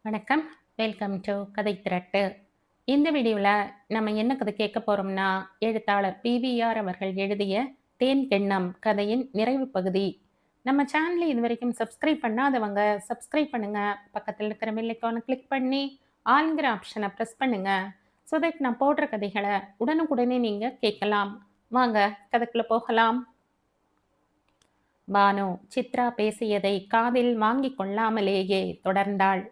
வணக்கம். Welcome to கதை திரட்டு. இந்த வீடியோவில் நம்ம என்ன கதை கேட்க போகிறோம்னா, எழுத்தாளர் பிவிஆர் அவர்கள் எழுதிய தேன் கிண்ணம் கதையின் நிறைவு பகுதி. நம்ம சேனலை இது வரைக்கும் சப்ஸ்கிரைப் பண்ணாதவங்க சப்ஸ்கிரைப் பண்ணுங்க. பக்கத்தில் இருக்கிற பெல் ஐகானை கிளிக் பண்ணி ஆல்ங்கிற ஆப்ஷனை ப்ரெஸ் பண்ணுங்க. ஸோ தட் நான் போடுற கதைகளை உடனுக்குடனே நீங்கள் கேட்கலாம். வாங்க கதைக்குள்ள போகலாம். பானு சித்ரா பேசியதை காதில் வாங்கிக் கொள்ளாமலேயே தொடர்ந்தாள்.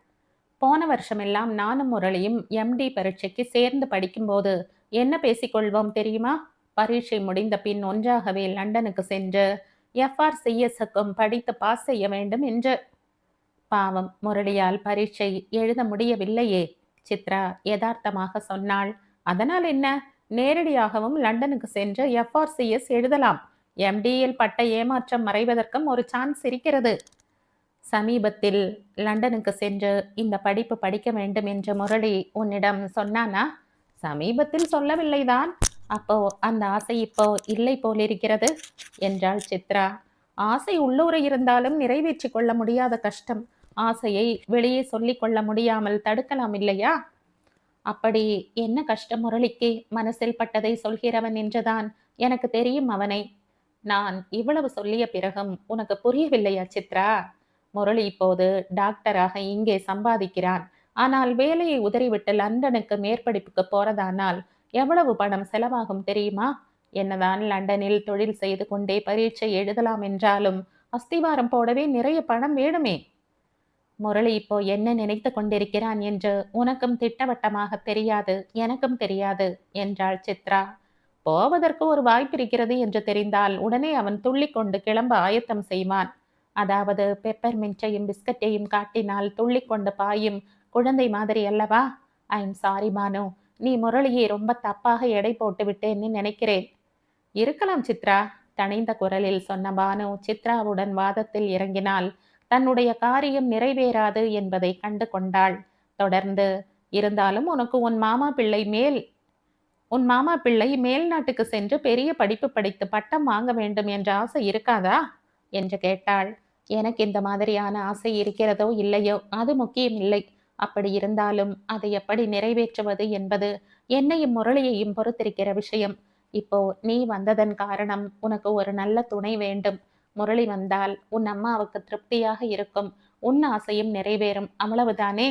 போன வருஷமெல்லாம் நானும் முரளியும் எம்டி பரீட்சைக்கு சேர்ந்து படிக்கும்போது என்ன பேசிக்கொள்வோம் தெரியுமா? பரீட்சை முடிந்த பின் ஒன்றாகவே லண்டனுக்கு சென்று எஃப்ஆர்சிஎஸ்க்கும் படித்து பாஸ் செய்ய வேண்டும் என்று. பாவம், முரளியால் பரீட்சை எழுத முடியவில்லையே, சித்ரா யதார்த்தமாக சொன்னாள். அதனால் என்ன, நேரடியாகவும் லண்டனுக்கு சென்று எஃப்ஆர்சிஎஸ் எழுதலாம். எம்டியில் பட்ட ஏமாற்றம் மறைவதற்கும் ஒரு சான்ஸ் இருக்கிறது. சமீபத்தில் லண்டனுக்கு சென்று இந்த படிப்பு படிக்க வேண்டும் என்று முரளி உன்னிடம் சொன்னானா? சமீபத்தில் சொல்லவில்லைதான். அப்போ அந்த ஆசை இப்போ இல்லை போலிருக்கிறது என்றாள் சித்ரா. ஆசை உள்ளூர இருந்தாலும் நிறைவேற்றி கொள்ள முடியாத கஷ்டம். ஆசையை வெளியே சொல்லிக் கொள்ள முடியாமல் தடுக்கலாம் இல்லையா? அப்படி என்ன கஷ்டம் முரளிக்கு? மனசில் பட்டதை சொல்கிறவன் என்றுதான் எனக்கு தெரியும் அவனை. நான் இவ்வளவு சொல்லிய பிறகும் உனக்கு புரியவில்லையா சித்ரா? முரளி இப்போது டாக்டராக இங்கே சம்பாதிக்கிறான். ஆனால் வேலையை உதறிவிட்டு லண்டனுக்கு மேற்படிப்புக்கு போறதானால் எவ்வளவு பணம் செலவாகும் தெரியுமா? என்னதான் லண்டனில் தொழில் செய்து கொண்டே பரீட்சை எழுதலாம் என்றாலும் அஸ்திவாரம் போடவே நிறைய பணம் வேணுமே. முரளி இப்போ என்ன நினைத்து கொண்டிருக்கிறான் என்று உனக்கும் திட்டவட்டமாக தெரியாது, எனக்கும் தெரியாது என்றாள் சித்ரா. போவதற்கு ஒரு வாய்ப்பு இருக்கிறது என்று தெரிந்தால் உடனே அவன் துள்ளிக்கொண்டு கிளம்ப ஆயத்தம் செய்வான். அதாவது பெப்பர்மின்ட்டையும் பிஸ்கட்டையும் காட்டினால் துள்ளிக்கொண்டு பாயும் குழந்தை மாதிரி அல்லவா? ஐ எம் சாரி பானு, நீ முரளியை ரொம்ப தப்பாக எடை போட்டு விட்டேன்னு நினைக்கிறேன். இருக்கலாம் சித்ரா, தணிந்த குரலில் சொன்ன பானு சித்ராவுடன் வாதத்தில் இறங்கினாள். தன்னுடைய காரியம் நிறைவேறாது என்பதை கண்டு கொண்டாள். தொடர்ந்து, இருந்தாலும் உனக்கு உன் மாமா பிள்ளை மேல் நாட்டுக்கு சென்று பெரிய படிப்பு படித்து பட்டம் வாங்க வேண்டும் என்ற ஆசை இருக்காதா என்று கேட்டாள். எனக்கு இந்த மாதிரியான ஆசை இருக்கிறதோ இல்லையோ அது முக்கியம் இல்லை. அப்படி இருந்தாலும் அதை எப்படி நிறைவேற்றுவது என்பது என்னையும் முரளியையும் பொறுத்திருக்கிற விஷயம். இப்போ நீ வந்ததன் காரணம் உனக்கு ஒரு நல்ல துணை வேண்டும். முரளி வந்தால் உன் அம்மாவுக்கு திருப்தியாக இருக்கும். உன் ஆசையும் நிறைவேறும், அவ்வளவுதானே?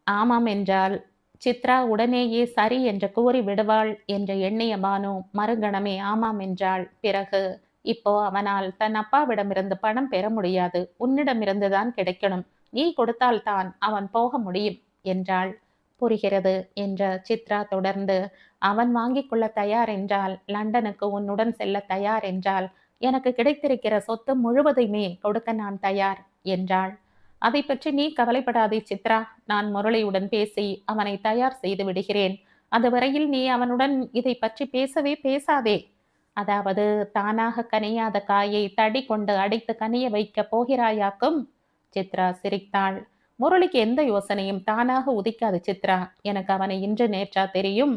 ஆமாம் என்றால் சித்ரா உடனேயே சரி என்று கூறி விடுவாள் என்று எண்ணிய பானு மறுகணமே ஆமாம் என்றாள். பிறகு, இப்போ அவனால் தன் அப்பாவிடமிருந்து பணம் பெற முடியாது, உன்னிடமிருந்துதான் கிடைக்கணும். நீ கொடுத்தால்தான் அவன் போக முடியும் என்றாள். புரிகிறது என்ற சித்ரா தொடர்ந்து, அவன் வாங்கிக் கொள்ள தயார் என்றால், லண்டனுக்கு உன்னுடன் செல்ல தயார் என்றால், எனக்கு கிடைத்திருக்கிற சொத்து முழுவதையுமே கொடுக்க நான் தயார் என்றாள். அதை பற்றி நீ கவலைப்படாதே சித்ரா, நான் முரளியுடன் பேசி அவனை தயார் செய்து விடுகிறேன். அதுவரையில் நீ அவனுடன் இதை பற்றி பேசவே பேசாதே. அதாவது தானாக கனியாத காயை தடி கொண்டு அடைத்து கனிய வைக்க போகிறாயாக்கும். சித்ரா சிரித்தாள். முரளிக்கு எந்த யோசனையும் தானாக உதிக்காது சித்ரா. எனக்கு அவனை இன்று நேற்றா தெரியும்.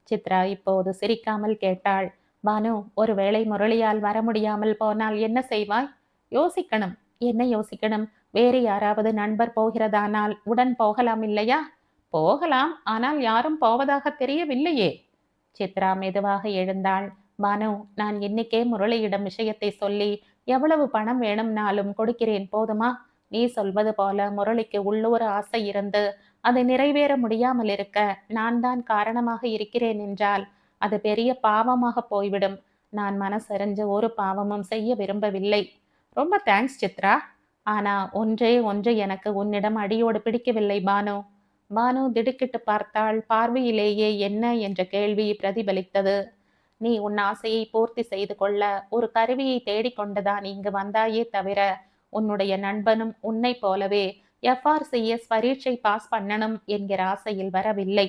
சித்ரா இப்போது சிரிக்காமல் கேட்டாள். பானு, ஒருவேளை முரளியால் வர முடியாமல் போனால் என்ன செய்வாய்? யோசிக்கணும். என்ன யோசிக்கணும்? வேறு யாராவது நண்பர் போகிறதானால் உடன் போகலாம் இல்லையா? போகலாம், ஆனால் யாரும் போவதாக தெரியவில்லையே. சித்ரா மெதுவாக எழுந்தாள். பானு, நான் இன்னைக்கே முரளியிடம் விஷயத்தை சொல்லி எவ்வளவு பணம் வேணும்னாலும் கொடுக்கிறேன், போதுமா? நீ சொல்வது போல முரளிக்கு உள்ளூர் ஆசை இருந்து அது நிறைவேற முடியாமல் இருக்க நான் தான் காரணமாக இருக்கிறேன் என்றால் அது பெரிய பாவமாக போய்விடும். நான் மனசறிஞ்சு ஒரு பாவமும் செய்ய விரும்பவில்லை. ரொம்ப தேங்க்ஸ் சித்ரா. ஆனா ஒன்றே ஒன்று எனக்கு உன்னிடம் அடியோடு பிடிக்கவில்லை பானு. பானு திடுக்கிட்டு பார்த்தாள். பார்வையிலேயே என்ன என்ற கேள்வி பிரதிபலித்தது. நீ உன் ஆசையை பூர்த்தி செய்து கொள்ள ஒரு கருவியை தேடிக்கொண்டுதான் இங்கு வந்தாயே தவிர, உன்னுடைய நண்பனும் உன்னை போலவே எஃப்ஆர்சிஎஸ் பரீட்சை பாஸ் பண்ணணும் என்கிற ஆசையில் வரவில்லை.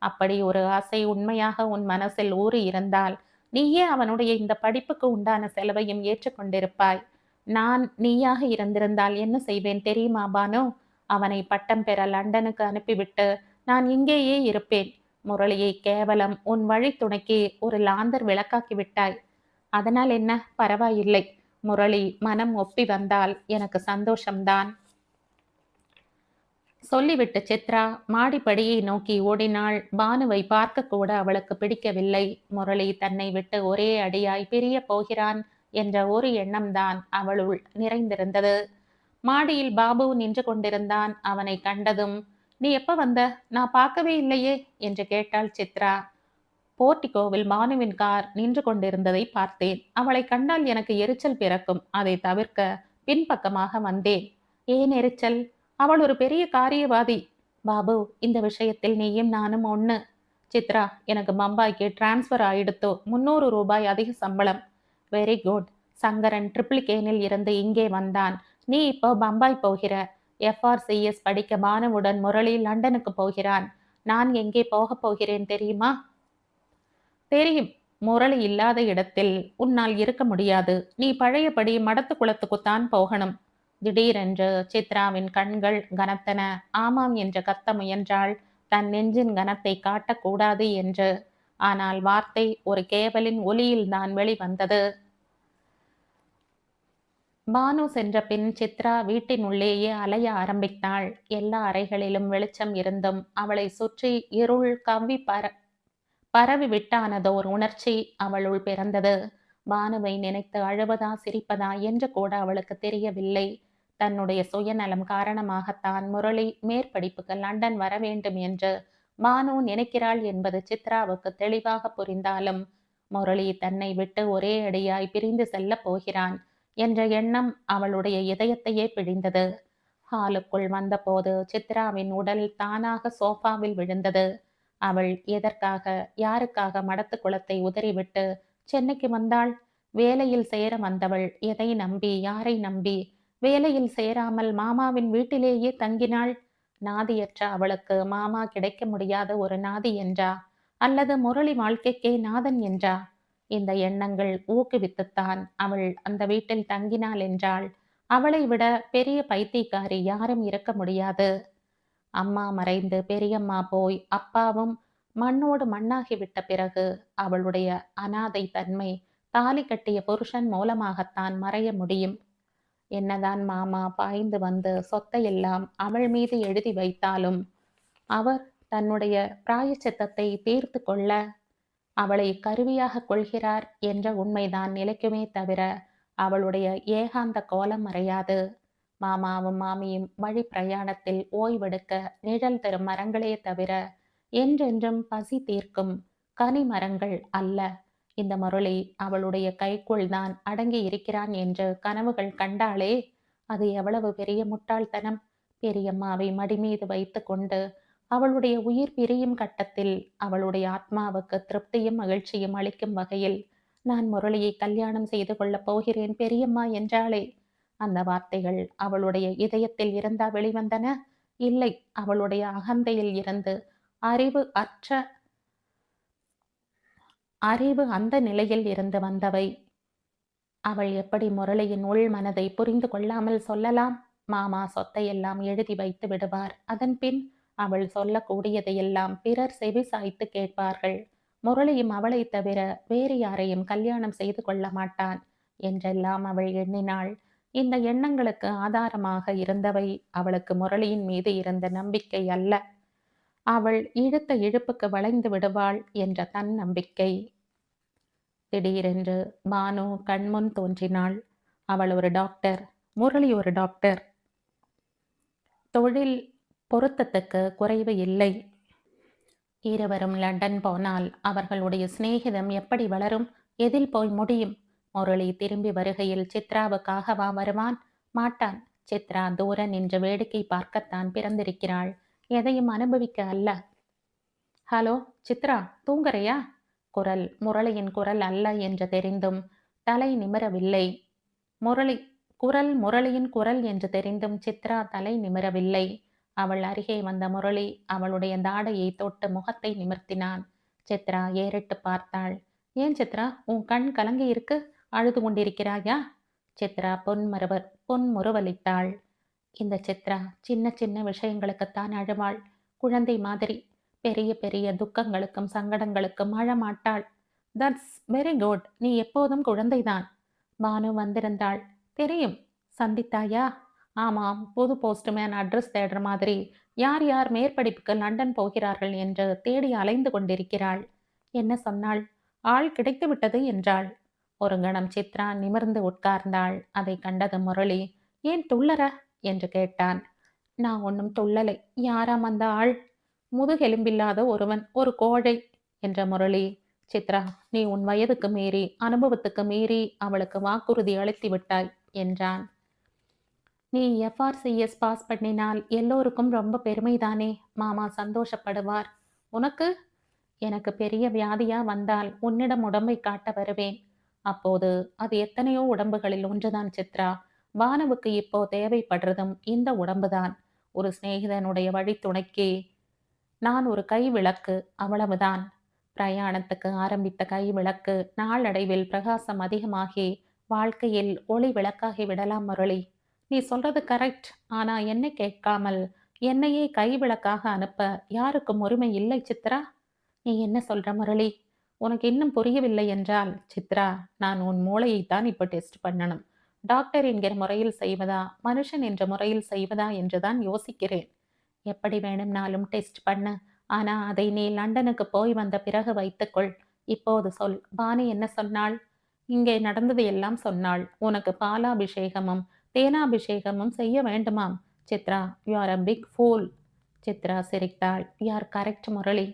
அப்படி ஒரு ஆசை உண்மையாக உன் மனசில் ஊறி இருந்தால் நீயே அவனுடைய இந்த படிப்புக்கு உண்டான செலவையும் ஏற்றுக்கொண்டிருப்பாய். நான் நீயாக இருந்திருந்தால் என்ன செய்வேன் தெரியுமா பானு? அவனை பட்டம் பெற லண்டனுக்கு அனுப்பிவிட்டு நான் இங்கேயே இருப்பேன். முரளியை கேவலம் உன் வழித்துணைக்கு ஒரு லாந்தர் விளக்காக்கி விட்டாய். அதனால் என்ன, பரவாயில்லை. முரளி மனம் ஒப்பி வந்தால் எனக்கு சந்தோஷம்தான். சொல்லிவிட்டு சித்ரா மாடிப்படியை நோக்கி ஓடினாள். பானுவை பார்க்கக்கூட அவளுக்கு பிடிக்கவில்லை. முரளி தன்னை விட்டு ஒரே அடியாய் பிரியப் போகிறான் என்ற ஒரு எண்ணம்தான் அவளுள் நிறைந்திருந்தது. மாடியில் பாபு நின்று கொண்டிருந்தான். அவனை கண்டதும், "நீ எப்ப வந்த? நான் பார்க்கவே இல்லையே" என்று கேட்டாள் சித்ரா. போர்டிகோவில் பானுவின் கார் நின்று கொண்டிருந்ததை பார்த்தேன். அவளை கண்டால் எனக்கு எரிச்சல் பிறக்கும். அதை தவிர்க்க பின்பக்கமாக வந்தேன். ஏன் எரிச்சல்? அவள் ஒரு பெரிய காரியவாதி. பாபு, இந்த விஷயத்தில் நீயும் நானும் ஒண்ணு. சித்ரா, எனக்கு பம்பாய்க்கு டிரான்ஸ்ஃபர் ஆயிடுத்தோ. 300 ரூபாய் அதிக சம்பளம். Very good. சங்கரன் ட்ரிப்ளிகேனில் இருந்து இங்கே வந்தான். நீ இப்போ பம்பாய் போகிற. FRCS படிக்க பானுவுடன் முரளி லண்டனுக்கு போகிறான். நான் எங்கே போகப் போகிறேன் தெரியுமா? தெரியும். முரளி இல்லாத இடத்தில் உன்னால் இருக்க முடியாது. நீ பழையபடி மடத்து குளத்துக்குத்தான் போகணும். திடீரென்று சித்ராவின் கண்கள் கனத்தன. ஆமாம் என்று கத்த முயன்றாள், தன் நெஞ்சின் கனத்தை காட்டக்கூடாது என்று. ஆனால் வார்த்தை ஒரு கேவலின் ஒலியில்தான் வெளிவந்தது. பானு சென்ற பின் சித்ரா வீட்டின் உள்ளேயே அலைய ஆரம்பித்தாள். எல்லா அறைகளிலும் வெளிச்சம் இருந்தும் அவளை சுற்றி இருள் கவ்வி பரவி விட்டானதோர் உணர்ச்சி அவளுள் பிறந்தது. பானுவை நினைத்து அழுவதா சிரிப்பதா என்று கூட அவளுக்கு தெரியவில்லை. தன்னுடைய சுயநலம் காரணமாகத்தான் முரளி மேற்படிப்புக்கு லண்டன் வர வேண்டும் என்று பானு நினைக்கிறாள் என்பது சித்ராவுக்கு தெளிவாக புரிந்தாலும், முரளி தன்னை விட்டு ஒரே அடியாய் பிரிந்து செல்ல போகிறான் என்ற எண்ணம் அவளுடைய இதயத்தையே பிழிந்தது. ஹாலுக்குள் வந்தபோது சித்ராவின் உடல் தானாக சோஃபாவில் விழுந்தது. அவள் எதற்காக, யாருக்காக மடத்து குளத்தை உதறிவிட்டு சென்னைக்கு வந்தாள்? வேலையில் சேர வந்தவள் எதை நம்பி, யாரை நம்பி வேலையில் சேராமல் மாமாவின் வீட்டிலேயே தங்கினாள்? நாதியற்ற அவளுக்கு மாமா கிடைக்க முடியாத ஒரு நாதி என்றா, அல்லது முரளி வாழ்க்கைக்கே நாதன் என்றா? இந்த எண்ணங்கள் ஊக்குவித்துத்தான் அவள் அந்த வீட்டில் தங்கினாள் என்றாள். அவளை விட பெரிய பைத்தியக்காரி யாரும் இருக்க முடியாது. அம்மா மறைந்து பெரியம்மா போய் அப்பாவும் மண்ணோடு மண்ணாகிவிட்ட பிறகு அவளுடைய அனாதை தன்மை தாலி கட்டிய புருஷன் மூலமாகத்தான் மறைய முடியும். என்னதான் மாமா பாய்ந்து வந்து சொத்தையெல்லாம் அவள் மீது எழுதி வைத்தாலும் அவர் தன்னுடைய பிராயச்சித்தத்தை தீர்த்து கொள்ள அவளை கருவியாக கொள்கிறார் என்ற உண்மைதான் நிலைக்குமே தவிர அவளுடைய ஏகாந்த கோலம் மறையாது. மாமாவும் மாமியும் வழி பிரயாணத்தில் ஓய்வெடுக்க நிழல் தரும் மரங்களே தவிர என்றென்றும் பசி தீர்க்கும் கனி மரங்கள் அல்ல. இந்த முரளி அவளுடைய கைக்குள் தான் அடங்கி இருக்கிறான் என்று கனவுகள் கண்டாளே, அது எவ்வளவு பெரிய முட்டாள்தனம்! பெரியம்மாவை மடி மீது வைத்து கொண்டு அவளுடைய உயிர் பிரியும் கட்டத்தில் அவளுடைய ஆத்மாவுக்கு திருப்தியும் மகிழ்ச்சியும் அளிக்கும் வகையில், நான் முரளியை கல்யாணம் செய்து கொள்ளப் போகிறேன் பெரியம்மா என்றாளே, அந்த வார்த்தைகள் அவளுடைய இதயத்தில் இருந்தா வெளிவந்தன? இல்லை, அவளுடைய அகந்தையில் இருந்து, அறிவு அந்த நிலையில் இருந்து வந்தவை. அவள் எப்படி முரளியின் உள் மனதை புரிந்து கொள்ளாமல் சொல்லலாம்? மாமா சொத்தையெல்லாம் எழுதி வைத்து விடுவார். அதன் பின் அவள் சொல்லக்கூடியதையெல்லாம் பிறர் செவி சாய்த்து கேட்பார்கள். முரளியும் அவளை தவிர வேறு யாரையும் கல்யாணம் செய்து கொள்ள மாட்டான் என்றெல்லாம் அவள் எண்ணினாள். இந்த எண்ணங்களுக்கு ஆதாரமாக இருந்தவை அவளுக்கு முரளியின் மீது இருந்த நம்பிக்கை அல்ல, அவள் இழுத்த இழுப்புக்கு வளைந்து விடுவாள் என்ற தன் நம்பிக்கை. திடீரென்று பானு கண்முன் தோன்றினாள். அவள் ஒரு டாக்டர், முரளி ஒரு டாக்டர். தொழில் பொருத்தத்துக்கு குறைவு இல்லை. இருவரும் லண்டன் போனால் அவர்களுடைய சிநேகிதம் எப்படி வளரும்? எதில் போய் முடியும்? முரளி திரும்பி வருகையில் சித்ராவுக்காகவா வருவான்? மாட்டான். சித்ரா தூர நின்று வேடிக்கை பார்க்கத்தான் பிறந்திருக்கிறாள், எதையும் அனுபவிக்க அல்ல. ஹலோ சித்ரா, தூங்குறையா? குரல் முரளியின் குரல் அல்ல என்று தெரிந்தும் தலை நிமிரவில்லை. முரளியின் குரல் என்று தெரிந்தும் சித்ரா தலை நிமிரவில்லை. அவள் அருகே வந்த முரளி அவளுடைய தாடையை தொட்டு முகத்தை நிமிர்த்தினான். சித்ரா ஏறிட்டு பார்த்தாள். ஏன் சித்ரா, உன் கண் கலங்கி இருக்கு? அழுது கொண்டிருக்கிறாயா? சித்ரா பொன்முறுவலித்தாள். இந்த சித்ரா சின்ன சின்ன விஷயங்களுக்குத்தான் அழுவாள். குழந்தை மாதிரி. பெரிய பெரிய துக்கங்களுக்கும் சங்கடங்களுக்கும் அழமாட்டாள். That's very good. நீ எப்போதும் குழந்தைதான். பானு வந்திருந்தாள். தெரியும். சந்தித்தாயா? ஆமாம், புது போஸ்ட்மேன் அட்ரஸ் தேடுற மாதிரி யார் யார் மேற்படிப்புக்கு லண்டன் போகிறார்கள் என்று தேடி அலைந்து கொண்டிருக்கிறாள். என்ன சொன்னாள்? ஆள் கிடைத்து விட்டது என்றாள். ஒரு கணம் சித்ரா நிமிர்ந்து உட்கார்ந்தாள். அதை கண்டது முரளி, ஏன் துள்ளற என்று கேட்டான். நான் ஒன்னும் துள்ளலை. யாராம் அந்த ஆள்? முதுகெலும்பில்லாத ஒருவன், ஒரு கோழை என்ற முரளி. சித்ரா, நீ உன் வயதுக்கு மீறி, அனுபவத்துக்கு மீறி அவளுக்கு வாக்குறுதி அளித்து விட்டாய் என்றான். நீ எஃப்ஆர்சிஎஸ் பாஸ் பண்ணினால் எல்லோருக்கும் ரொம்ப பெருமைதானே. மாமா சந்தோஷப்படுவார். உனக்கு? எனக்கு பெரிய வியாதியா வந்தால் உன்னிடம் உடம்பை காட்ட வருவேன். அப்போது அது எத்தனையோ உடம்புகளில் ஒன்றுதான் சித்ரா. பானுவுக்கு இப்போ தேவைப்படுறதும் இந்த உடம்புதான். ஒரு சிநேகிதனுடைய வழித்துணைக்கு நான் ஒரு கை விளக்கு, அவ்வளவுதான். பிரயாணத்துக்கு ஆரம்பித்த கை விளக்கு நாளடைவில் பிரகாசம் அதிகமாகி வாழ்க்கையில் ஒளி விளக்காகி விடலாம் முரளி. நீ சொல்றது கரெக்ட். ஆனா என்னை கேட்காமல் என்னையே கை விளக்காக அனுப்ப யாருக்கும் உரிமை இல்லை சித்ரா. நீ என்ன சொல்ற முரளி? உனக்கு இன்னும் புரியவில்லை என்றால், சித்ரா, நான் உன் மூளையைத்தான் இப்போ டெஸ்ட் பண்ணணும். டாக்டர் என்கிற முறையில் செய்வதா, மனுஷன் என்ற முறையில் செய்வதா என்றுதான் யோசிக்கிறேன். எப்படி வேணும்னாலும் டெஸ்ட் பண்ணு. ஆனா அதை நீ லண்டனுக்கு போய் வந்த பிறகு வைத்துக்கொள். இப்போது சொல், பானு என்ன சொன்னாள்? இங்கே நடந்தது எல்லாம் சொன்னாள். உனக்கு பாலாபிஷேகமும் தேனாபிஷேகமும் செய்ய வேண்டுமாம். Chitra, you are a big fool. Chitra சிரித்தாள். You are correct Murali.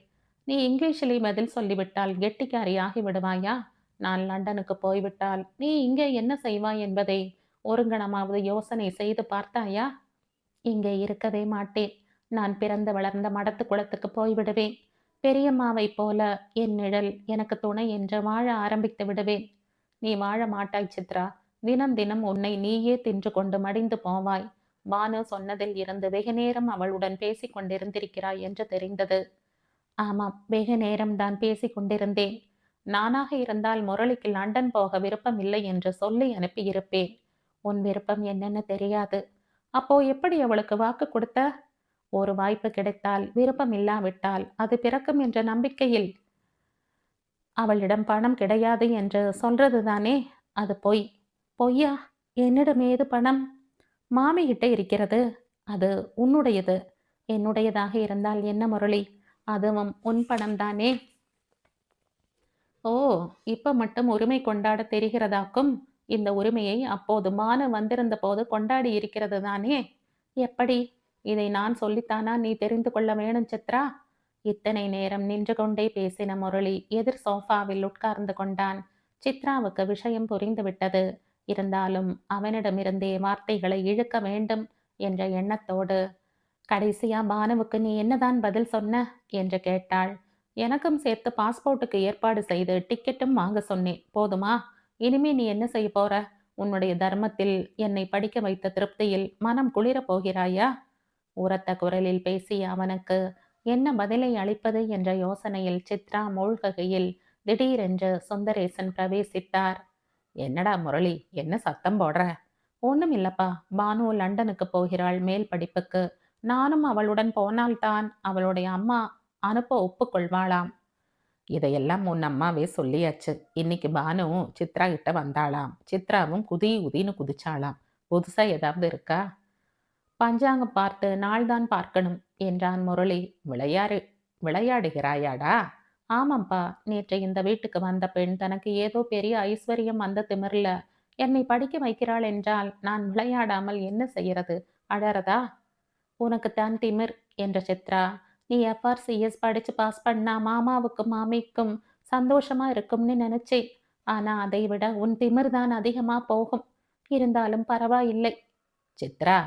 நீ இங்கிலீஷிலே பதில் சொல்லிவிட்டால் கெட்டிக்காரி ஆகி விடுவாயா? நான் லண்டனுக்கு போய்விட்டால் நீ இங்கே என்ன செய்வாய் என்பதை ஒரு கணமாவது யோசனை செய்து பார்த்தாயா? இங்கே இருக்கவே மாட்டேன். நான் பிறந்து வளர்ந்த மடத்து குளத்துக்கு போய்விடுவேன். பெரியம்மாவைப் போல என் நிழல் எனக்கு துணை என்று வாழ ஆரம்பித்து விடுவேன். நீ வாழ மாட்டாய் சித்ரா. தினம் தினம் உன்னை நீயே தின்று கொண்டு மடிந்து போவாய். பானு சொன்னதில் இருந்து வெகு நேரம் அவளுடன் பேசிக் கொண்டிருந்திருக்கிறாய் என்று தெரிந்தது. ஆமாம், வெகு நேரம்தான் பேசிக் கொண்டிருந்தேன். நானாக இருந்தால் முரளிக்கு லண்டன் போக விருப்பம் இல்லை என்று சொல்லி அனுப்பியிருப்பேன். உன் விருப்பம் என்னன்னு தெரியாது. அப்போ எப்படி அவளுக்கு வாக்கு கொடுத்த? ஒரு வாய்ப்பு கிடைத்தால், விருப்பம் இல்லாவிட்டால் அது பிறக்கும் என்ற நம்பிக்கையில். அவளிடம் பணம் கிடையாது என்று சொல்றதுதானே? அது பொய். பொய்யா? என்னிடம் ஏது பணம்? மாமி கிட்ட இருக்கிறது. அது உன்னுடையது. என்னுடையதாக இருந்தால் என்ன முரளி? அதுவும் உன் பணம் தானே. ஓ, இப்ப மட்டும் உரிமை கொண்டாட தெரிகிறதாக்கும். இந்த உரிமையை அப்போது மானு வந்திருந்த போது கொண்டாடி இருக்கிறது தானே. எப்படி? இதை நான் சொல்லித்தானா நீ தெரிந்து கொள்ள வேணும் சித்ரா? இத்தனை நேரம் நின்று கொண்டே பேசின முரளி எதிர் சோஃபாவில் உட்கார்ந்து கொண்டான். சித்ராவுக்கு விஷயம் புரிந்துவிட்டது. இருந்தாலும் அவனிடமிருந்தே வார்த்தைகளை இழுக்க வேண்டும் என்ற எண்ணத்தோடு, கடைசியா பானுவுக்கு நீ என்னதான் பதில் சொன்ன என்று கேட்டாள். எனக்கும் சேர்த்து பாஸ்போர்ட்டுக்கு ஏற்பாடு செய்து டிக்கெட்டும் வாங்க சொன்னேன். போதுமா? இனிமே நீ என்ன செய்ய போற? உன்னுடைய தர்மத்தில் என்னை படிக்க வைத்த திருப்தியில் மனம் குளிரப் போகிறாயா? உரத்த குரலில் பேசிய அவனுக்கு என்ன பதிலை அளிப்பது என்ற யோசனையில் சித்ரா மூழ்குகையில் திடீரென்று சுந்தரேசன் பிரவேசித்தார். என்னடா முரளி, என்ன சத்தம் போடுற? ஒண்ணும் இல்லப்பா. பானு லண்டனுக்கு போகிறாள் மேல் படிப்புக்கு. நானும் அவளுடன் போனால்தான் அவளுடைய அம்மா அனுப்ப ஒப்புக்கொள்வாளாம். இதையெல்லாம் உன் அம்மாவே சொல்லியாச்சு. இன்னைக்கு பானு சித்ரா கிட்ட வந்தாளாம். சித்ராவும் குதி குதின்னு குதிச்சாளாம். புதுசா ஏதாவது இருக்கா? பஞ்சாங்கம் பார்த்து நாள்தான் பார்க்கணும் என்றான் முரளி. விளையாடுகிறாயாடா? ஆமாம்பா. நேற்று இந்த வீட்டுக்கு வந்த பெண் தனக்கு ஏதோ பெரிய ஐஸ்வர்யம் வந்த திமிர்ல என்னை படிக்க வைக்கிறாள் என்றால் நான் விளையாடாமல் என்ன செய்யறது? அழறதா? உனக்குத்தான் திமிர் என்ற சித்ரா. நீ எஃப்ஆர்சிஎஸ் படிச்சு பாஸ் பண்ணா மாமாவுக்கும் மாமிக்கும் சந்தோஷமா இருக்கும்னு நினைச்சேன். ஆனா அதை விட உன் திமிர் தான் அதிகமா போகும். இருந்தாலும் பரவாயில்லை. சித்ரா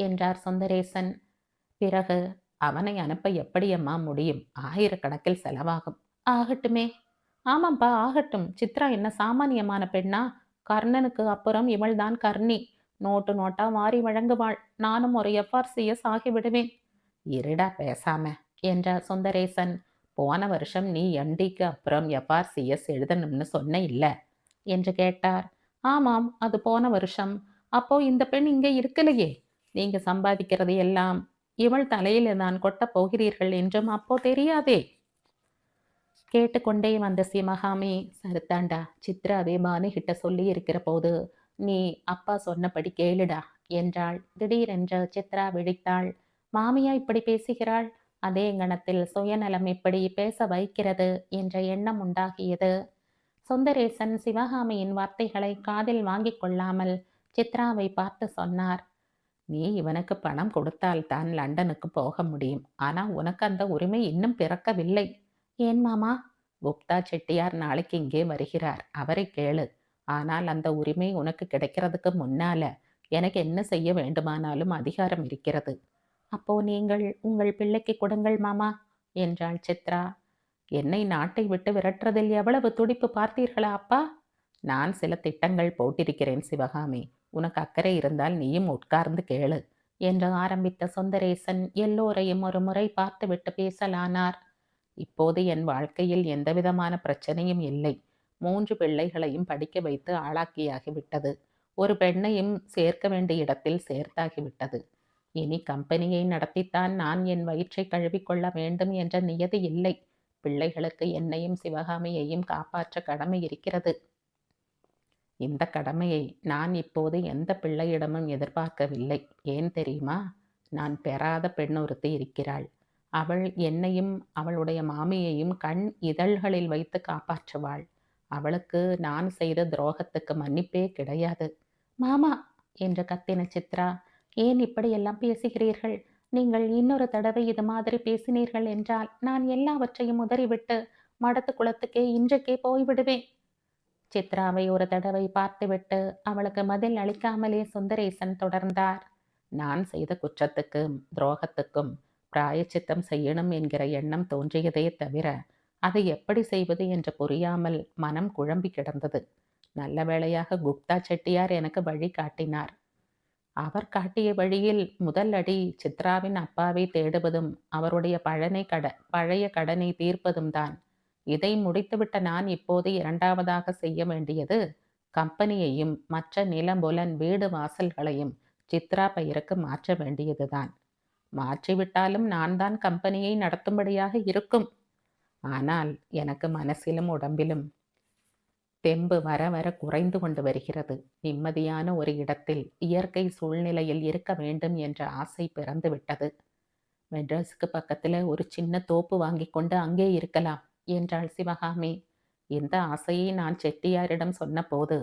என்றார் சுந்தரேசன். பிறகு, அவனை அனுப்ப எப்படியம்மா முடியும்? ஆயிரக்கணக்கில் செலவாகும். ஆகட்டுமே. ஆமாம்பா, ஆகட்டும். சித்ரா என்ன சாமானியமான பெண்ணா? கர்ணனுக்கு அப்புறம் இவள்தான் கர்ணி. நோட்டு நோட்டா வாரி வழங்குவாள். நானும் ஒரு எஃப்ஆர்சிஎஸ் ஆகிவிடுவேன். இருடா பேசாம என்றார் சுந்தரேசன். போன வருஷம் நீ எம்டிக்கு அப்புறம் எஃப்ஆர்சிஎஸ் எழுதணும்னு சொன்ன இல்ல என்று கேட்டார். ஆமாம், அது போன வருஷம். அப்போ இந்த பெண் இங்கே இருக்கலையே. நீங்க சம்பாதிக்கிறது எல்லாம் இவள் தலையில தான் கொட்டப் போகிறீர்கள் என்றும் அப்போ தெரியாதே. கேட்டுக்கொண்டே வந்த சிவகாமி, சருத்தாண்டா, சித்ராவே பானு கிட்ட சொல்லி இருக்கிற போது நீ அப்பா சொன்னபடி கேளுடா என்றாள். திடீரென்று சித்ரா விழித்தாள். மாமியா இப்படி பேசுகிறாள்? அதே கணத்தில் சுயநலம் இப்படி பேச வைக்கிறது என்ற எண்ணம் உண்டாகியது. சுந்தரேசன் சிவகாமியின் வார்த்தைகளை காதில் வாங்கிக் கொள்ளாமல் சித்ராவை பார்த்து சொன்னார். நீ இவனுக்கு பணம் கொடுத்தால்தான் லண்டனுக்கு போக முடியும். ஆனா உனக்கு அந்த உரிமை இன்னும் பிறக்கவில்லை. ஏன் மாமா? குப்தா செட்டியார் நாளைக்கு இங்கே வருகிறார். அவரை கேளு. ஆனால் அந்த உரிமை உனக்கு கிடைக்கிறதுக்கு முன்னால எனக்கு என்ன செய்ய வேண்டுமானாலும் அதிகாரம் இருக்கிறது. அப்போ நீங்கள் உங்கள் பிள்ளைக்கு கொடுங்கள் மாமா என்றாள் சித்ரா. என்னை நாட்டை விட்டு விரட்டுறதில் எவ்வளவு துடிப்பு பார்த்தீர்களா அப்பா? நான் சில திட்டங்கள் போட்டிருக்கிறேன் சிவகாமி. உனக்கு அக்கறை இருந்தால் நீயும் உட்கார்ந்து கேளு என்று ஆரம்பித்த சுந்தரேசன் எல்லோரையும் ஒரு முறை பார்த்துவிட்டு பேசலானார். இப்போது என் வாழ்க்கையில் எந்தவிதமான பிரச்சனையும் இல்லை. 3 பிள்ளைகளையும் படிக்க வைத்து ஆளாக்கியாகிவிட்டது. ஒரு பெண்ணையும் சேர்க்க வேண்டிய இடத்தில் சேர்த்தாகிவிட்டது. இனி கம்பெனியை நடத்தித்தான் நான் என் வயிற்றை கழுவிக்கொள்ள வேண்டும் என்ற நியதி இல்லை. பிள்ளைகளுக்கு என்னையும் சிவகாமியையும் காப்பாற்ற கடமை இருக்கிறது. இந்த கடமையை நான் இப்போது எந்த பிள்ளையிடமும் எதிர்பார்க்கவில்லை. ஏன் தெரியுமா? நான் பெறாத பெண் ஒருத்தி இருக்கிறாள். அவள் என்னையும் அவளுடைய மாமியையும் கண் இதழ்களில் வைத்து காப்பாற்றுவாள். அவளுக்கு நான் செய்த துரோகத்துக்கு மன்னிப்பே கிடையாது. மாமா என்று கத்தின சித்ரா. ஏன் இப்படியெல்லாம் பேசுகிறீர்கள்? நீங்கள் இன்னொரு தடவை இது மாதிரி பேசினீர்கள் என்றால் நான் எல்லாவற்றையும் உதறிவிட்டு மடத்து குளத்துக்கே இன்றைக்கே போய்விடுவேன். சித்ராவை ஒரு தடவை பார்த்துவிட்டு அவளுக்கு பதில் அளிக்காமலே சுந்தரேசன் தொடர்ந்தார். நான் செய்த குற்றத்துக்கும் துரோகத்துக்கும் பிராயச்சித்தம் செய்யணும் என்கிற எண்ணம் தோன்றியதே தவிர அதை எப்படி செய்வது என்று புரியாமல் மனம் குழம்பி கிடந்தது. நல்ல வேளையாக குப்தா செட்டியார் எனக்கு வழி காட்டினார். அவர் காட்டிய வழியில் முதல் அடி சித்ராவின் அப்பாவை தேடுவதும் அவருடைய பழைய கடனை தீர்ப்பதும் தான். இதை முடித்துவிட்ட நான் இப்போது இரண்டாவதாக செய்ய வேண்டியது கம்பெனியையும் மற்ற நிலம்புலன் வீடு வாசல்களையும் சித்ரா பெயருக்கு மாற்ற வேண்டியதுதான். மாற்றிவிட்டாலும் நான் தான் கம்பெனியை நடத்தும்படியாக இருக்கும். ஆனால் எனக்கு மனசிலும் உடம்பிலும் தெம்பு வர வர குறைந்து கொண்டு வருகிறது. நிம்மதியான ஒரு இடத்தில் இயற்கை சூழ்நிலையில் இருக்க வேண்டும் என்ற ஆசை பிறந்து விட்டது. மெட்ராஸுக்கு பக்கத்துல ஒரு சின்ன தோப்பு வாங்கி கொண்டு அங்கே இருக்கலாம் என்றாள் சிவகாமி. இந்த ஆசையை நான் செட்டியாரிடம் சொன்னபோது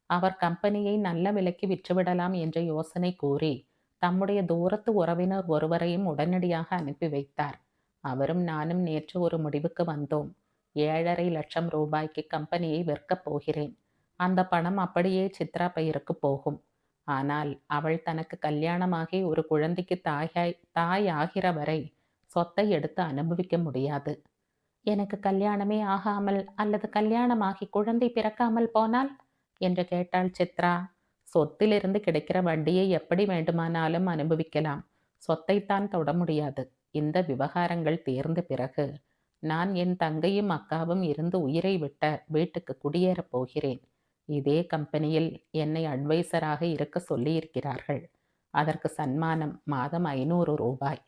அவர் கம்பெனியை நல்ல விலைக்கு விற்றுவிடலாம் என்ற யோசனை கூறி தம்முடைய தூரத்து உறவினர் ஒருவரையும் உடனடியாக அனுப்பி வைத்தார். அவரும் நானும் நேற்று ஒரு முடிவுக்கு வந்தோம். 7.5 லட்சம் ரூபாய்க்கு கம்பெனியை விற்கப் போகிறேன். அந்த பணம் அப்படியே சித்ரா பெயருக்கு போகும். ஆனால் அவள் தனக்கு கல்யாணமாகி ஒரு குழந்தைக்கு தாய் ஆகிற வரை சொத்தை எடுத்து அனுபவிக்க முடியாது. எனக்கு கல்யாணமே ஆகாமல் அல்லது கல்யாணமாகி குழந்தை பிறக்காமல் போனால் என்று கேட்டாள் சித்ரா. சொத்திலிருந்து கிடைக்கிற வட்டியை எப்படி வேண்டுமானாலும் அனுபவிக்கலாம். சொத்தைத்தான் தொட முடியாது. இந்த விவகாரங்கள் தீர்ந்த பிறகு நான் என் தங்கையும் அக்காவும் இருந்து உயிரை விட்ட வீட்டுக்கு குடியேறப் போகிறேன். இதே கம்பெனியில் என்னை அட்வைசராக இருக்க சொல்லியிருக்கிறார்கள். அதற்கு சன்மானம் மாதம் 500 ரூபாய்.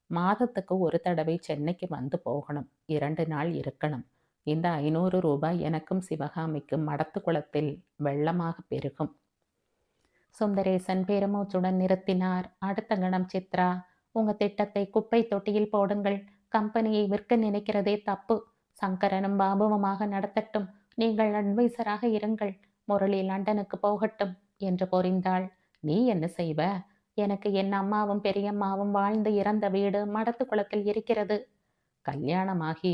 மாதத்துக்கு ஒரு தடவை சென்னைக்கு வந்து போகணும். 2 நாள் இருக்கணும். இந்த 500 ரூபாய் எனக்கும் சிவகாமிக்கும் மடத்து குளத்தில் வெள்ளமாக பெருகும். சுந்தரேசன் பெருமூச்சுடன் நிறுத்தினார். அடுத்த கணம் சித்ரா, உங்க திட்டத்தை குப்பை தொட்டியில் போடுங்கள். கம்பெனியை விற்க நினைக்கிறதே தப்பு. சங்கரனும் பாபுவுமாக நடத்தட்டும். நீங்கள் அட்வைசராக இருங்கள். முரளி லண்டனுக்கு போகட்டும் என்று பொறிந்தாள். நீ என்ன செய்வ? எனக்கு என் அம்மாவும் பெரியம்மாவும் வாழ்ந்து இறந்த வீடு மடத்து குளத்தில் இருக்கிறது. கல்யாணமாகி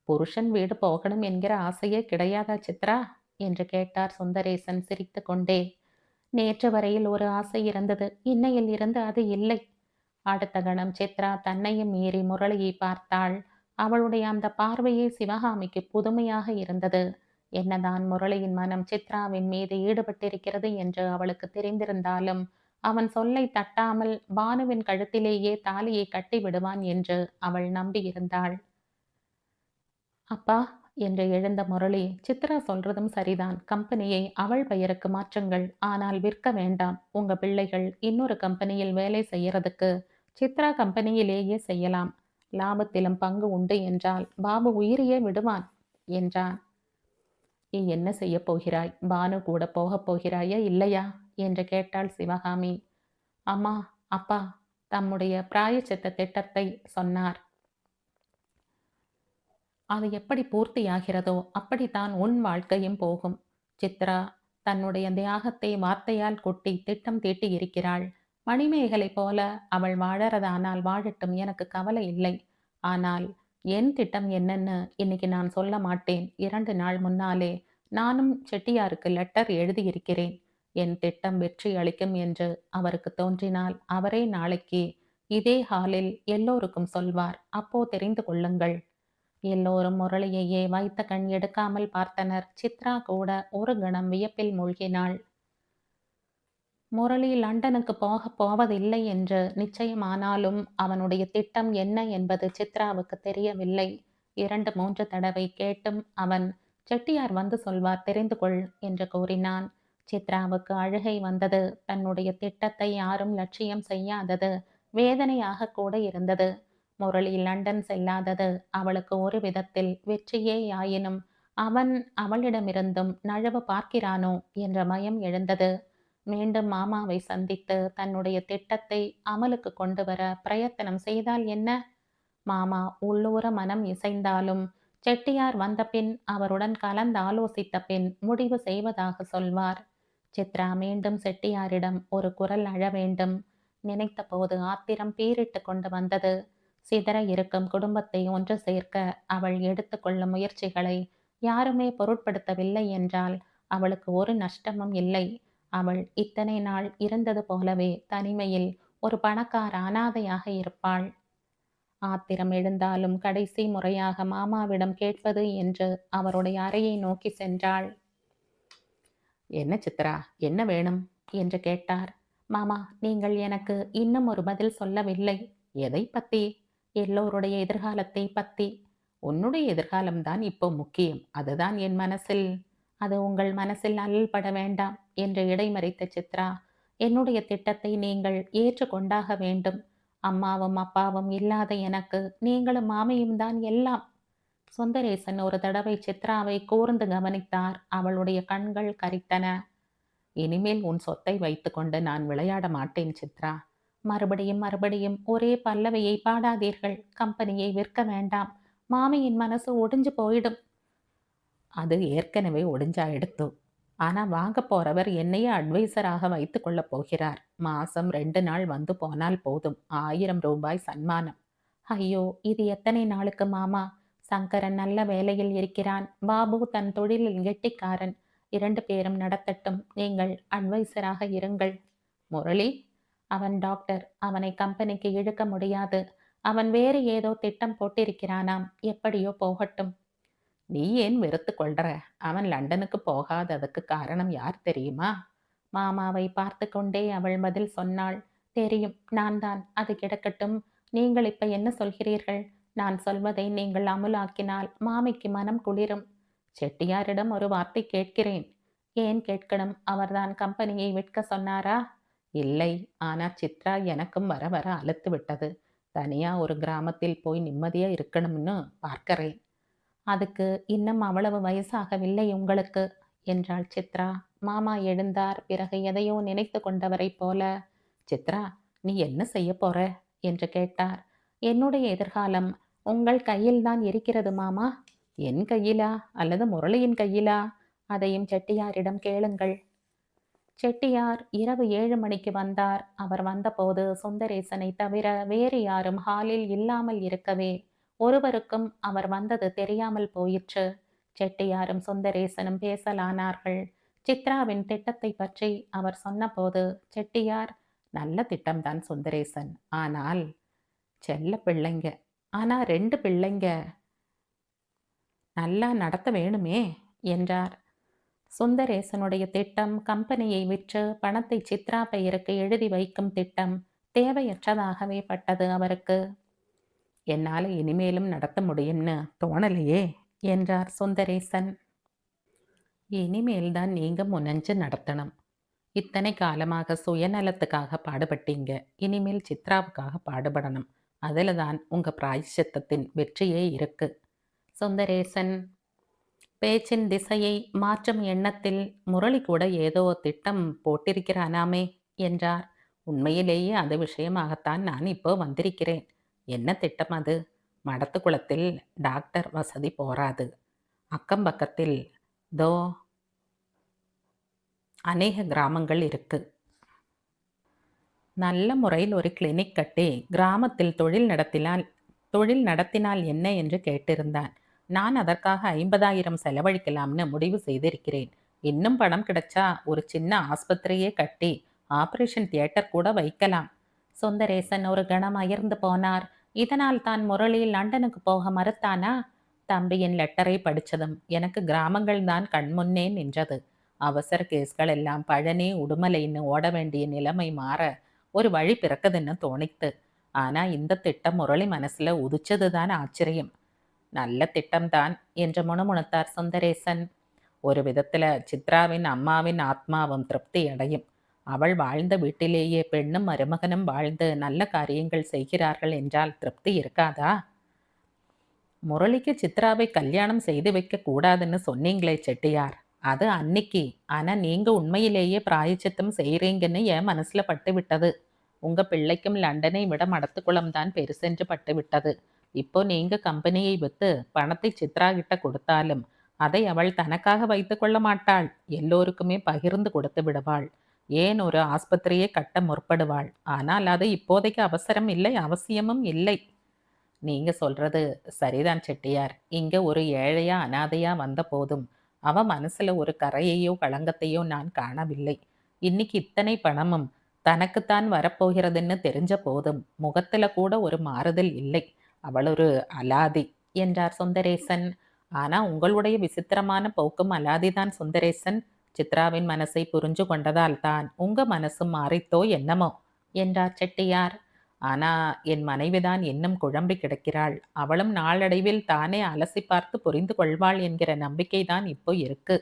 புருஷன் வீடு போகணும் என்கிற ஆசையே கிடையாதா சித்ரா என்று கேட்டார் சுந்தரேசன் சிரித்து கொண்டே. நேற்று வரையில் ஒரு ஆசை இருந்தது. இன்னையில் இருந்து அது இல்லை. அடுத்த கணம் சித்ரா தன்னையும் மீறி முரளியை பார்த்தாள். அவளுடைய அந்த பார்வையே சிவகாமிக்கு புதுமையாக இருந்தது. என்னதான் முரளியின் மனம் சித்ராவின் மீது ஈடுபட்டிருக்கிறது என்று அவளுக்கு தெரிந்திருந்தாலும் அவன் சொல்லை தட்டாமல் பானுவின் கழுத்திலேயே தாலியை கட்டி விடுவான் என்று அவள் நம்பியிருந்தாள். அப்பா என்று எழுந்த முரளி, சித்ரா சொல்றதும் சரிதான். கம்பெனியை அவள் பெயருக்கு மாற்றுங்கள். ஆனால் விற்க வேண்டாம். உங்க பிள்ளைகள் இன்னொரு கம்பெனியில் வேலை செய்யறதுக்கு சித்ரா கம்பெனியிலேயே செய்யலாம். லாபத்திலும் பங்கு உண்டு என்றால் பாபு உயிரையே விடுவான் என்றான். நீ என்ன செய்ய போகிறாய்? பானு கூட போகப் போகிறாயா இல்லையா என்று கேட்டாள் சிவகாமி. அம்மா, அப்பா தம்முடைய பிராயச்சித்த திட்டத்தை சொன்னார். அது எப்படி பூர்த்தியாகிறதோ அப்படித்தான் உன் வாழ்க்கையும் போகும். சித்ரா தன்னுடைய தியாகத்தை வார்த்தையால் கொட்டி திட்டம் தீட்டி இருக்கிறாள். மணிமேகலை போல அவள் வாழறதானால் வாழட்டும், எனக்கு கவலை இல்லை. ஆனால் என் திட்டம் என்னன்னு இன்னைக்கு நான் சொல்ல மாட்டேன். 2 நாள் முன்னாலே நானும் செட்டியாருக்கு லெட்டர் எழுதியிருக்கிறேன். என் திட்டம் வெற்றி அளிக்கும் என்று அவருக்கு தோன்றினால் அவரே நாளைக்கு இதே ஹாலில் எல்லோருக்கும் சொல்வார். அப்போ தெரிந்து கொள்ளுங்கள். எல்லோரும் முரளியையே வைத்த கண் எடுக்காமல் பார்த்தனர். சித்ரா கூட ஒரு கணம் வியப்பில் மூழ்கினாள். முரளி லண்டனுக்கு போவதில்லை என்று நிச்சயமானாலும் அவனுடைய திட்டம் என்ன என்பது சித்ராவுக்கு தெரியவில்லை. 2, 3 தடவை கேட்டும் அவன் செட்டியார் வந்து சொல்வார், தெரிந்து கொள் என்று கூறினான். சித்ராவுக்கு அழுகை வந்தது. தன்னுடைய திட்டத்தை யாரும் லட்சியம் செய்யாதது வேதனையாக கூட இருந்தது. முரளி லண்டன் செல்லாதது அவளுக்கு ஒரு விதத்தில் வெற்றியேயாயினும் அவன் அவளிடமிருந்தும் நழுவ பார்க்கிறானோ என்ற பயம் எழுந்தது. மீண்டும் மாமாவை சந்தித்து தன்னுடைய திட்டத்தை அமலுக்கு கொண்டு வர பிரயத்தனம் செய்தால் என்ன? மாமா உள்ளூர மனம் இசைந்தாலும் செட்டியார் வந்த பின் அவருடன் கலந்து ஆலோசித்த பின் முடிவு செய்வதாக சொல்வார். சித்ரா மீண்டும் செட்டியாரிடம் ஒரு குரல் அழ வேண்டும் நினைத்த போது ஆத்திரம் பீரிட்டு கொண்டு வந்தது. சிதற இருக்கும் குடும்பத்தை ஒன்று சேர்க்க அவள் எடுத்துக்கொள்ளும் முயற்சிகளை யாருமே பொருட்படுத்தவில்லை என்றால் அவளுக்கு ஒரு நஷ்டமும் இல்லை. அவள் இத்தனை நாள் இருந்தது போலவே தனிமையில் ஒரு பணக்கார அனாதையாக இருப்பாள். ஆத்திரம் எழுந்தாலும் கடைசி முறையாக மாமாவிடம் கேட்பது என்று அவருடைய அறையை நோக்கி சென்றாள். என்ன சித்ரா, என்ன வேணும் என்று கேட்டார். மாமா, நீங்கள் எனக்கு இன்னும் ஒரு பதில் சொல்லவில்லை. எதை பத்தி? எல்லோருடைய எதிர்காலத்தை பத்தி. உன்னுடைய எதிர்காலம்தான் இப்போ முக்கியம். அதுதான் என் மனசில். அது உங்கள் மனசில் அல்லல்பட வேண்டாம் என்று இடைமறித்த சித்ரா, என்னுடைய திட்டத்தை நீங்கள் ஏற்றுக்கொண்டாக வேண்டும். அம்மாவும் அப்பாவும் இல்லாத எனக்கு நீங்களும் மாமியும் தான் எல்லாம். சுந்தரேசன் ஒரு தடவை சித்ராவை கூர்ந்து கவனித்தார். அவளுடைய கண்கள் கரித்தன. இனிமேல் உன் சொத்தை வைத்துக்கொண்டு நான் விளையாட மாட்டேன் சித்ரா. மறுபடியும் மறுபடியும் ஒரே பல்லவியை பாடாதீர்கள். கம்பெனியை விற்க வேண்டாம். மாமியின் மனசு ஒடிஞ்சு போயிடும். அது ஏற்கனவே ஒடிஞ்சாயிடுத்து. ஆனா வாங்க போறவர் என்னையே அட்வைசராக வைத்து கொள்ளப் போகிறார். மாசம் 2 நாள் வந்து போனால் போதும். 1000 ரூபாய் சன்மானம். ஐயோ, இது எத்தனை நாளுக்கு மாமா? சங்கரன் நல்ல வேலையில் இருக்கிறான். பாபு தன் தொழிலில் கெட்டிக்காரன். 2 பேரும் நடத்தட்டும். நீங்கள் அட்வைசராக இருங்கள். முரளி, அவன் டாக்டர். அவனை கம்பெனிக்கு இழுக்க முடியாது. அவன் வேறு ஏதோ திட்டம் போட்டிருக்கிறானாம். எப்படியோ போகட்டும். நீ ஏன் வெறுத்து கொள்ற? அவன் லண்டனுக்கு போகாததுக்கு காரணம் யார் தெரியுமா? மாமாவை பார்த்து கொண்டே அவள் பதில் சொன்னாள். தெரியும், நான் தான். அது கிடக்கட்டும். நீங்கள் இப்ப என்ன சொல்கிறீர்கள்? நான் சொல்வதை நீங்கள் அமுலாக்கினால் மாமிக்கு மனம் குளிரும். செட்டியாரிடம் ஒரு வார்த்தை கேட்கிறேன். ஏன் கேட்கணும்? அவர்தான் கம்பெனியை விற்க சொன்னாரா? இல்லை. ஆனா சித்ரா எனக்கும் வர வர அலுத்து விட்டது. தனியா ஒரு கிராமத்தில் போய் நிம்மதியா இருக்கணும்னு பார்க்கிறேன். அதுக்கு இன்னும் அவ்வளவு வயசாகவில்லை உங்களுக்கு என்றாள் சித்ரா. மாமா எழுந்தார். பிறகு எதையோ நினைத்து கொண்டவரைப் போல, சித்ரா, நீ என்ன செய்ய போற என்று கேட்டார். என்னுடைய எதிர்காலம் உங்கள் கையில்தான் இருக்கிறது மாமா. என் கையிலா அல்லது முரளியின் கையிலா? அதையும் செட்டியாரிடம் கேளுங்கள். செட்டியார் இரவு 7 மணிக்கு வந்தார். அவர் வந்தபோது சுந்தரேசனை தவிர வேறு யாரும் ஹாலில் இல்லாமல் இருக்கவே ஒருவருக்கும் அவர் வந்தது தெரியாமல் போயிற்று. செட்டியாரும் சுந்தரேசனும் பேசலானார்கள். சித்ராவின் திட்டத்தை பற்றி அவர் சொன்னபோது செட்டியார், நல்ல திட்டம்தான் சுந்தரேசன். ஆனால் செல்ல பிள்ளைங்க. ஆனா 2 பிள்ளைங்க நல்லா நடத்த வேணுமே என்றார். சுந்தரேசனுடைய திட்டம் கம்பெனியை விற்று பணத்தை சித்ரா பெயருக்கு எழுதி வைக்கும் திட்டம் தேவையற்றதாகவே பட்டது அவருக்கு. என்னால இனிமேலும் நடத்த முடியும்னு தோணலையே என்றார் சுந்தரேசன். இனிமேல்தான் நீங்க முனைஞ்சு நடத்தணும். இத்தனை காலமாக சுயநலத்துக்காக பாடுபட்டீங்க. இனிமேல் சித்ராவுக்காக பாடுபடணும். அதில் தான் உங்க பிராயச்சித்தத்தின் வெற்றியே இருக்கு. சுந்தரேசன் பேச்சின் திசையை மாற்றும் எண்ணத்தில், முரளி கூட ஏதோ திட்டம் போட்டிருக்கிறானாமே என்றார். உண்மையிலேயே அது விஷயமாகத்தான் நான் இப்போ வந்திருக்கிறேன். என்ன திட்டம் அது? மடத்து குளத்தில் டாக்டர் வசதி போராது. அக்கம் பக்கத்தில் தோ அநேக கிராமங்கள் இருக்கு. நல்ல முறையில் ஒரு கிளினிக் கட்டி கிராமத்தில் தொழில் நடத்தினால் என்ன என்று கேட்டிருந்தான். நான் அதற்காக 50,000 செலவழிக்கலாம்னு முடிவு செய்திருக்கிறேன். இன்னும் பணம் கிடைச்சா ஒரு சின்ன ஆஸ்பத்திரியே கட்டி ஆபரேஷன் தியேட்டர் கூட வைக்கலாம். சுந்தரேசன் ஒரு கணம் அயர்ந்து போனார். இதனால் தான் முரளி லண்டனுக்கு போக மறுத்தானா? தம்பியின் லெட்டரை படித்ததும் எனக்கு கிராமங்கள் தான் கண்முன்னே நின்றது. அவசர கேஸ்கள் எல்லாம் பழனி உடுமலைன்னு ஓட வேண்டிய நிலைமை மாற ஒரு வழி பிறக்குதுன்னு தோணித்து. ஆனா இந்த திட்டம் முரளி மனசுல உதிச்சதுதான் ஆச்சரியம். நல்ல திட்டம்தான் என்று முணுமுணுத்தார் சுந்தரேசன். ஒரு விதத்துல சித்ராவின் அம்மாவின் ஆத்மாவும் திருப்தி அடையும். அவள் வாழ்ந்த வீட்டிலேயே பெண்ணும் மருமகனும் வாழ்ந்து நல்ல காரியங்கள் செய்கிறார்கள் என்றால் திருப்தி இருக்காதா? முரளிக்கு சித்ராவை கல்யாணம் செய்து வைக்க கூடாதுன்னு சொன்னீங்களே செட்டியார், அது அன்னிக்கு. ஆனா நீங்க உண்மையிலேயே பிராயச்சித்தம் செய்றீங்கன்னு என் மனசுல பட்டு விட்டது. உங்க பிள்ளைக்கும் லண்டனை விட மடத்துக்குளம் தான் பெருசென்று பட்டு விட்டது. இப்போ நீங்க கம்பெனியை வித்து பணத்தை சித்ரா கிட்ட கொடுத்தாலும் அதை அவள் தனக்காக வைத்து கொள்ள மாட்டாள். எல்லோருக்குமே பகிர்ந்து கொடுத்து விடுவாள். ஏன் ஒரு ஆஸ்பத்திரியை கட்ட முற்படுவாள். ஆனால் அது இப்போதைக்கு அவசரம் இல்லை, அவசியமும் இல்லை. நீங்க சொல்றது சரிதான் செட்டியார். இங்க ஒரு ஏழையா அனாதையா வந்த போதும் அவ மனசுல ஒரு கரையையோ களங்கத்தையோ நான் காணவில்லை. இன்னைக்கு இத்தனை பணமும் தனக்குத்தான் வரப்போகிறதுன்னு தெரிஞ்ச போதும் முகத்துல கூட ஒரு மாறுதல் இல்லை. அவள் ஒரு அலாதி என்றார் சுந்தரேசன். ஆனா உங்களுடைய விசித்திரமான போக்கும் அலாதிதான் சுந்தரேசன். சித்ராவின் மனசை புரிஞ்சு கொண்டதால் தான் உங்க மனசும் மாறித்தோ என்னமோ என்றார் செட்டியார். ஆனா என் மனைவிதான் இன்னும் குழம்பி கிடக்கிறாள். அவளும் நாளடைவில் தானே அலசி பார்த்து புரிந்து கொள்வாள் என்கிற நம்பிக்கைதான் இப்போ இருக்கு.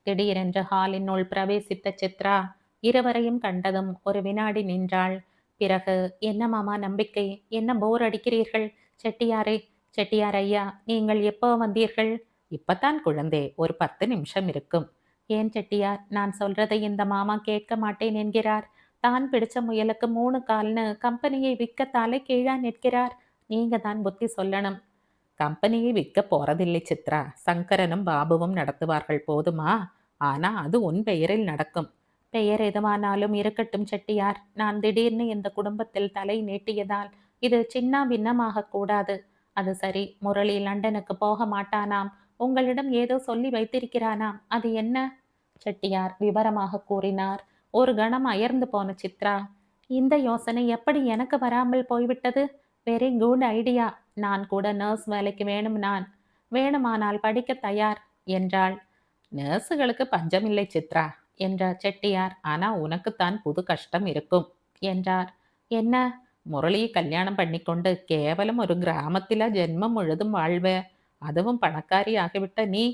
திடீரென்று ஹாலினுள் பிரவேசித்த சித்ரா இருவரையும் கண்டதும் ஒரு வினாடி நின்றாள். பிறகு, என்ன மாமா நம்பிக்கை? என்ன போர் அடிக்கிறீர்கள்? செட்டியாரே, செட்டியார் ஐயா, நீங்கள் எப்போ வந்தீர்கள்? இப்பத்தான் குழந்தே, ஒரு 10 நிமிஷம் இருக்கும். ஏன் செட்டியார், நான் சொல்றதை இந்த மாமா கேட்க மாட்டேன் என்கிறார். தான் பிடிச்ச முயலுக்கு 3 கால்னு கம்பெனியை விற்க தலை கீழா நிற்கிறார். நீங்க தான் புத்தி சொல்லணும். கம்பெனியை விற்க போறதில்லை சித்ரா. சங்கரனும் பாபுவும் நடத்துவார்கள், போதுமா? ஆனா அது உன் பெயரில் நடக்கும். பெயர் எதுவானாலும் இருக்கட்டும் செட்டியார். நான் திடீர்னு இந்த குடும்பத்தில் தலை நீட்டியதால் இது சின்ன பின்னமாக கூடாது. அது சரி, முரளி லண்டனுக்கு போக மாட்டானாம். உங்களிடம் ஏதோ சொல்லி வைத்திருக்கிறானாம். அது என்ன? செட்டியார் விவரமாக கூறினார். ஒரு கணம் அயர்ந்து போன சித்ரா, இந்த யோசனை எப்படி எனக்கு வராமல் போய்விட்டது? Very good idea. நான் கூட நர்ஸ் வேலைக்கு வேணுமானால் படிக்க தயார் என்றாள். நர்ஸுகளுக்கு பஞ்சமில்லை சித்ரா என்றார் செட்டியார். ஆனா உனக்குத்தான் புது கஷ்டம் இருக்கும் என்றார். என்ன? முரளியை கல்யாணம் பண்ணிக்கொண்டு கேவலம் ஒரு கிராமத்தில ஜென்மம் முழுதும் வாழ்வ. அதுவும் பணக்காரி ஆகிவிட்ட நீ.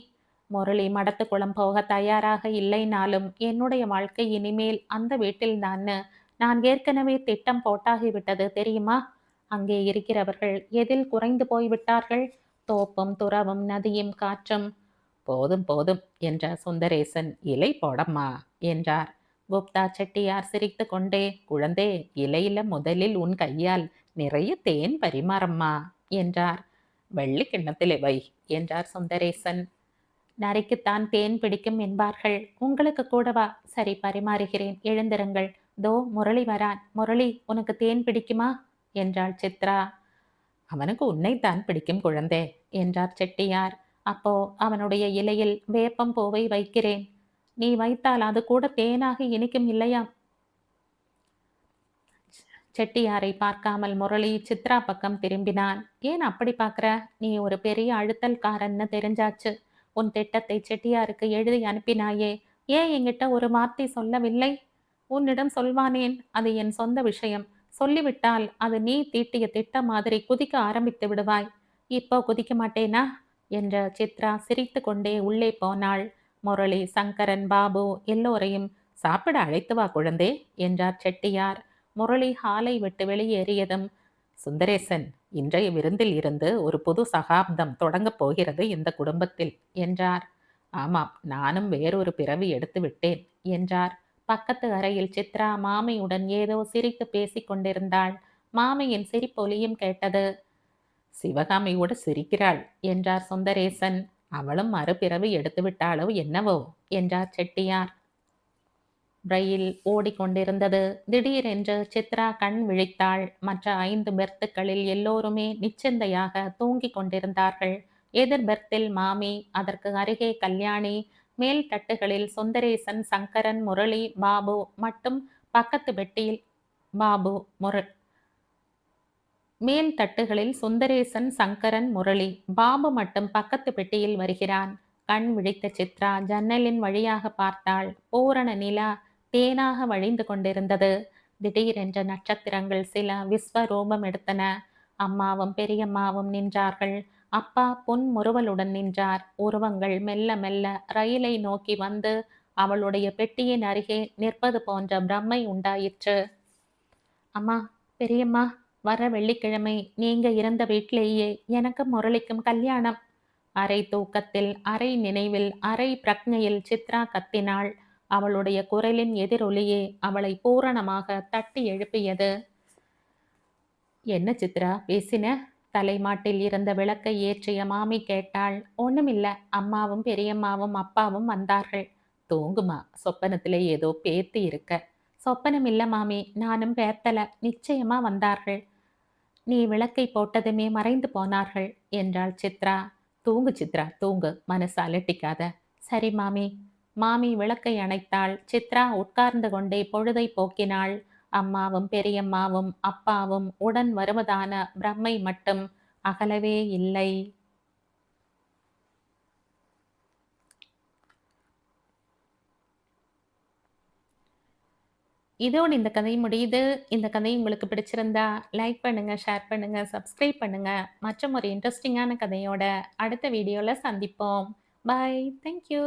முரளி மடத்து குளம் போக தயாராக இல்லைனாலும் என்னுடைய வாழ்க்கை இனிமேல் அந்த வீட்டில்தான். நான் ஏற்கனவே திட்டம் போட்டாகிவிட்டது தெரியுமா? அங்கே இருக்கிறவர்கள் எதில் குறைந்து போய்விட்டார்கள்? தோப்பும் துறவும் நதியும் காற்றும். போதும் போதும் என்றார் சுந்தரேசன். இலை போடம்மா என்றார். குப்தா செட்டியார் சிரித்து கொண்டே, குழந்தே, இலையில முதலில் உன் கையால் நிறைய தேன் பரிமாறம்மா என்றார். வெள்ளி கிண்ணத்திலே வை என்றார் சுந்தரேசன். நரிக்குத்தான் தேன் பிடிக்கும் என்பார்கள். உங்களுக்கு கூடவா? சரி, பரிமாறுகிறேன், எழுந்திருங்கள். தோ முரளி வரான். முரளி, உனக்கு தேன் பிடிக்குமா என்றாள் சித்ரா. அவனுக்கு உன்னைத்தான் பிடிக்கும் குழந்தே என்றார் செட்டியார். அப்போ அவனுடைய இலையில் வேப்பம் பூவை வைக்கிறேன். நீ வைத்தால் அது கூட தேனாக இனிக்கும் இல்லையா? செட்டியாரை பார்க்காமல் முரளி சித்ரா பக்கம் திரும்பினான். ஏன் அப்படி பார்க்குற? நீ ஒரு பெரிய அழுத்தல்காரன்னு தெரிஞ்சாச்சு. உன் திட்டத்தை செட்டியாருக்கு எழுதி அனுப்பினாயே, ஏன் என்கிட்ட ஒரு வார்த்தை சொல்லவில்லை? உன்னிடம் சொல்வானேன்? அது என் சொந்த விஷயம். சொல்லிவிட்டால் அது நீ தீட்டிய திட்டம் மாதிரி குதிக்க ஆரம்பித்து விடுவாய். இப்போ குதிக்க மாட்டேனா என்ற சித்ரா சிரித்து கொண்டே உள்ளே போனாள். முரளி, சங்கரன், பாபு எல்லோரையும் சாப்பிட அழைத்து வா குழந்தே என்றார் செட்டியார். முரளி ஹாலை விட்டு வெளியேறியதும், சுந்தரேசன், இன்றைய விருந்தில் இருந்து ஒரு புது சகாப்தம் தொடங்கப் போகிறது இந்த குடும்பத்தில் என்றார். ஆமாம், நானும் வேறொரு பிறவி எடுத்து விட்டேன் என்றார். பக்கத்து அறையில் சித்ரா மாமியுடன் ஏதோ சிரித்து பேசிக் கொண்டிருந்தாள். மாமியின் சிரிப்பொலியும் கேட்டது. சிவகாமியோடு சிரிக்கிறாள் என்றார் சுந்தரேசன். அவளும் மறுபிறவி எடுத்துவிட்டாளோ என்னவோ என்றார் செட்டியார். ரயில் ஓடிக்கொண்டிருந்தது. திடீரென்று சித்ரா கண் விழித்தாள். மற்ற 5 பெர்த்துக்களில் எல்லோருமே நிச்சந்தையாக தூங்கிக் கொண்டிருந்தார்கள். எதிர் பெர்த்தில் மாமி, அதற்கு அருகே கல்யாணி, மேல் தட்டுகளில் சுந்தரேசன், சங்கரன், முரளி, பாபு மட்டும் பக்கத்து பெட்டியில் பாபு முர மேல் தட்டுகளில் சுந்தரேசன், சங்கரன், முரளி. பாபு மட்டும் பக்கத்து பெட்டியில் வருகிறான். கண் விழித்த சித்ரா ஜன்னலின் வழியாக பார்த்தாள். பூரண நிலா தேனாக வழிந்து கொண்டிருந்தது. திடீரென்ற நட்சத்திரங்கள் சில விஸ்வரூபம் எடுத்தன. அம்மாவும் பெரியம்மாவும் நின்றார்கள். அப்பா புன்முறுவலுடன் நின்றார். உருவங்கள் மெல்ல மெல்ல ரயிலை நோக்கி வந்து அவளுடைய பெட்டியின் அருகே நிற்பது போன்ற பிரமை உண்டாயிற்று. அம்மா, பெரியம்மா, வர வெள்ளிக்கிழமை நீங்க இருந்த வீட்டிலேயே எனக்கும் முரளிக்கும் கல்யாணம். அரை தூக்கத்தில், அரை நினைவில், அரை பிரக்ஞையில் சித்ரா கத்தினாள். அவளுடைய குரலின் எதிரொலியே அவளை பூரணமாக தட்டி எழுப்பியது. என்ன சித்ரா பேசின? தலைமாட்டில் இருந்த விளக்கை ஏற்றிய மாமி கேட்டாள். ஒண்ணுமில்ல, அம்மாவும் பெரியம்மாவும் அப்பாவும் வந்தார்கள். தூங்குமா, சொப்பனத்திலே ஏதோ பேத்தி இருக்க. சொப்பனம் இல்ல மாமி, நானும் பேத்தல, நிச்சயமா வந்தார்கள். நீ விளக்கை போட்டதுமே மறைந்து போனார்கள் என்றாள் சித்ரா. தூங்கு சித்ரா, தூங்கு, மனசு அலட்டிக்காத. சரி மாமி. மாமி விளக்கை அணைத்தாள். சித்ரா உட்கார்ந்து கொண்டே பொழுதை போக்கினாள். அம்மாவும் பெரியம்மாவும் அப்பாவும் உடன் வருவதான பிரம்மை மட்டும் அகலவே இல்லை. இதோடு இந்த கதை முடியுது. இந்த கதை உங்களுக்கு பிடிச்சிருந்தா லைக் பண்ணுங்க, ஷேர் பண்ணுங்க, சப்ஸ்கிரைப் பண்ணுங்க. மற்றும் ஒரு இன்ட்ரெஸ்டிங்கான கதையோட அடுத்த வீடியோல சந்திப்போம். பாய். Thank you.